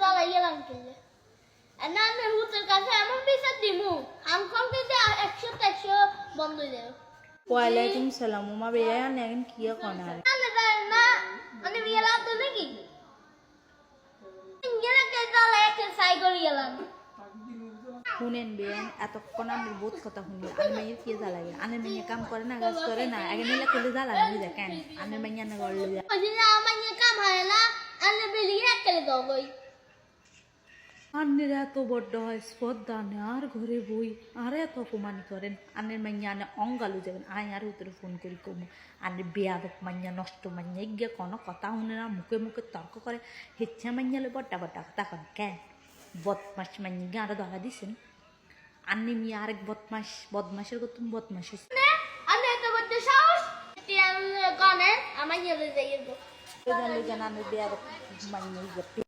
দাঁড়াই গেলাম কিনলে না আমি হুতের কাছে এমন বিচার দিমু আমকম কিন্তু 100 বন্ধ হয়ে যাবে। ওয়ালাইকুম সালাম উমা বেয়া নেন কি কোনা আরে না আমি বিয়েলা তো নাকি ইঞ্জিনে কে দাঁড়াই একটা সাই করে গেলাম। শুনেন বেন এতক্ষণ আমি বহুত কথা শুনি আমি মাইয়ের কি জ্বালাগে আনে মাইয়া কাম করে না কাজ করে না আগে নিলে কোলে জ্বালা হয়ে যায় কেন আনে মাইয়া না গড়লে যায় ওই যে আমার নিয়ে কাম হয় না আরে বেরিয়ে একলে দাও গই আন্নের এত বড্ড হয় স্পর্ধা আনে আর ঘরে বই আর এত অপমানি করেন আন্নের মাইয়া আনে অঙ্গালু যাবেন আয় আর উত্তরে ফোন করি কমু আন্নের বেয়াদক মাইয়া নষ্ট মাইয়া গিয়ে কোনো কথা শুনে না মুখে মুখে তর্ক করে হেচ্ছা মাইয়ালে বড্ডা বড্ডা কথা কন কেন বদমাস মাইয়া গিয়ে আরো ধরা দিছেন আন্নি মিয়া আরেক বদমাসের কথা তুমি বদমাস আমি এত বড় সাহস টিয়া গনে আমার নিয়ে যাইবো জানলে জানানের বেয়াদক মাইয়া